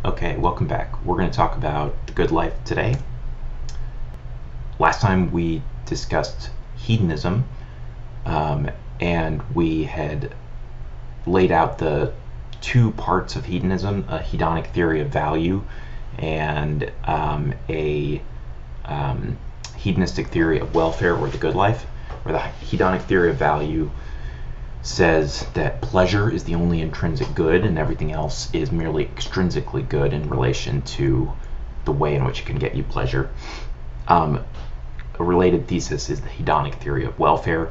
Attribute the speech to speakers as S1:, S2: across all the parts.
S1: Okay, welcome back. We're going to talk about the good life today. Last time we discussed hedonism, and we had laid out the two parts of hedonism, a hedonic theory of value and a hedonistic theory of welfare or the good life, where the hedonic theory of value says that pleasure is the only intrinsic good and everything else is merely extrinsically good in relation to the way in which it can get you pleasure. A related thesis is the hedonic theory of welfare,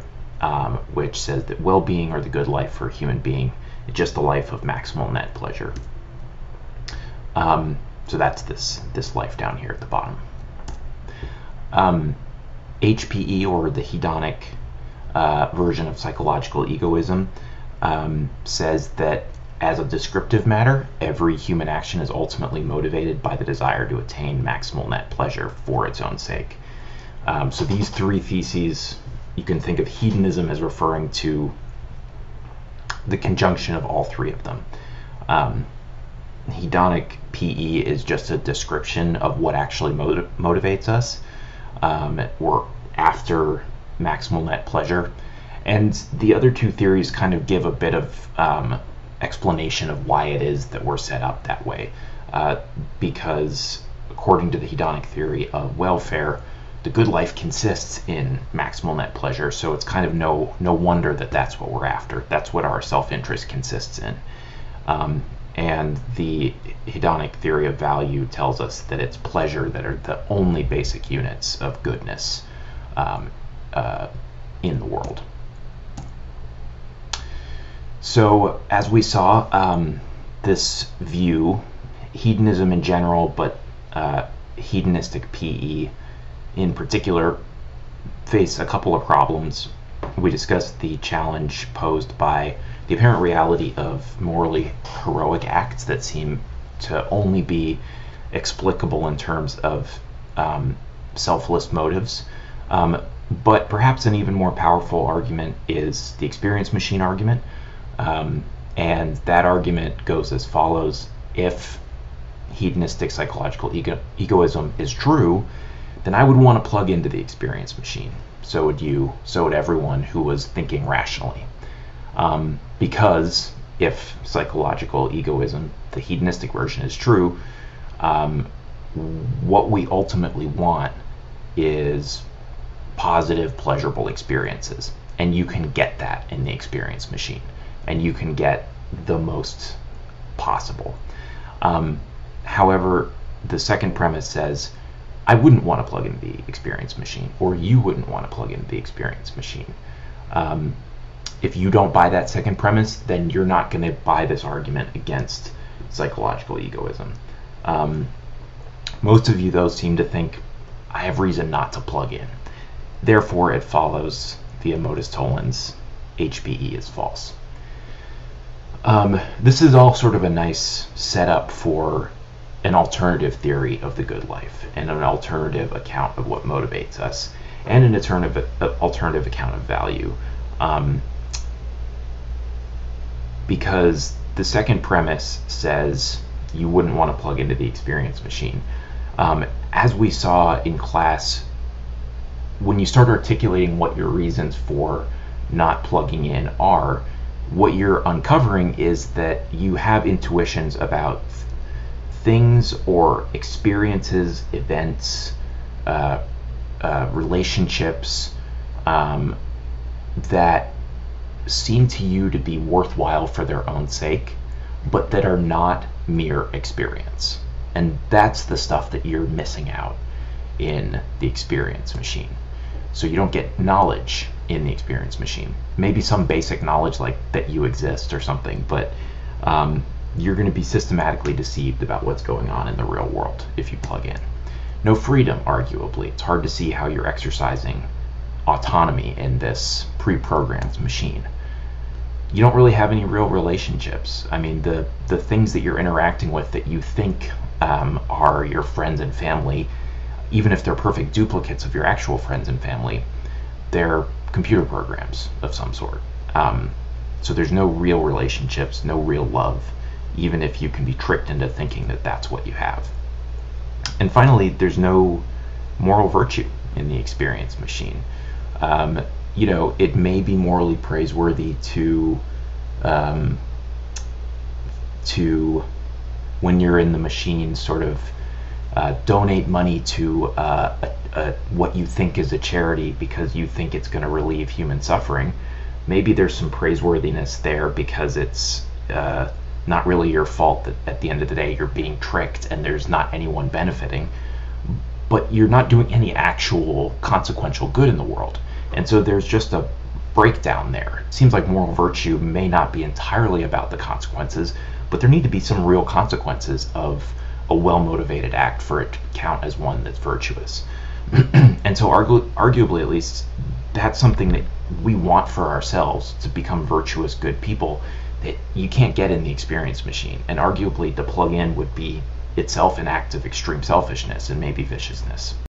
S1: which says that well-being or the good life for a human being is just a life of maximal net pleasure. So that's this life down here at the bottom. HPE, or the hedonic version of psychological egoism, says that as a descriptive matter, every human action is ultimately motivated by the desire to attain maximal net pleasure for its own sake. So these three theses, you can think of hedonism as referring to the conjunction of all three of them. Hedonic PE is just a description of what actually motivates us. We're after maximal net pleasure, and the other two theories kind of give a bit of explanation of why it is that we're set up that way, because according to the hedonic theory of welfare, the good life consists in maximal net pleasure, so it's kind of no wonder that that's what we're after. That's what our self-interest consists in. And the hedonic theory of value tells us that it's pleasure that are the only basic units of goodness in the world. So as we saw, this view, hedonism in general, but hedonistic PE in particular, face a couple of problems. We discussed the challenge posed by the apparent reality of morally heroic acts that seem to only be explicable in terms of selfless motives. But perhaps an even more powerful argument is the experience machine argument. And that argument goes as follows: if hedonistic psychological egoism is true, then I would want to plug into the experience machine. So would you, so would everyone who was thinking rationally. Because if psychological egoism, the hedonistic version, is true, what we ultimately want is positive, pleasurable experiences. And you can get that in the experience machine. And you can get the most possible. However, the second premise says, I wouldn't want to plug into the experience machine, or you wouldn't want to plug into the experience machine. If you don't buy that second premise, then you're not going to buy this argument against psychological egoism. Most of you, though, seem to think, I have reason not to plug in. Therefore, it follows via modus tollens, HPE is false. This is all sort of a nice setup for an alternative theory of the good life and an alternative account of what motivates us and an alternative account of value. Because the second premise says you wouldn't want to plug into the experience machine. As we saw in class, when you start articulating what your reasons for not plugging in are, what you're uncovering is that you have intuitions about things or experiences, events, relationships that seem to you to be worthwhile for their own sake, but that are not mere experience. And that's the stuff that you're missing out in the experience machine. So you don't get knowledge in the experience machine. Maybe some basic knowledge like that you exist or something, but you're going to be systematically deceived about what's going on in the real world if you plug in. No freedom, arguably. It's hard to see how you're exercising autonomy in this pre-programmed machine. You don't really have any real relationships. I mean, the things that you're interacting with that you think are your friends and family, even if they're perfect duplicates of your actual friends and family, they're computer programs of some sort. So there's no real relationships, no real love even if you can be tricked into thinking that that's what you have. And finally, there's no moral virtue in the experience machine. It may be morally praiseworthy to when you're in the machine, sort of donate money to what you think is a charity because you think it's going to relieve human suffering. Maybe there's some praiseworthiness there because it's not really your fault that at the end of the day you're being tricked and there's not anyone benefiting, but you're not doing any actual consequential good in the world. And so there's just a breakdown there. It seems like moral virtue may not be entirely about the consequences, but there need to be some real consequences of a well-motivated act for it to count as one that's virtuous. And so arguably, at least, that's something that we want for ourselves, to become virtuous, good people, that you can't get in the experience machine. And arguably, to plug in would be itself an act of extreme selfishness and maybe viciousness.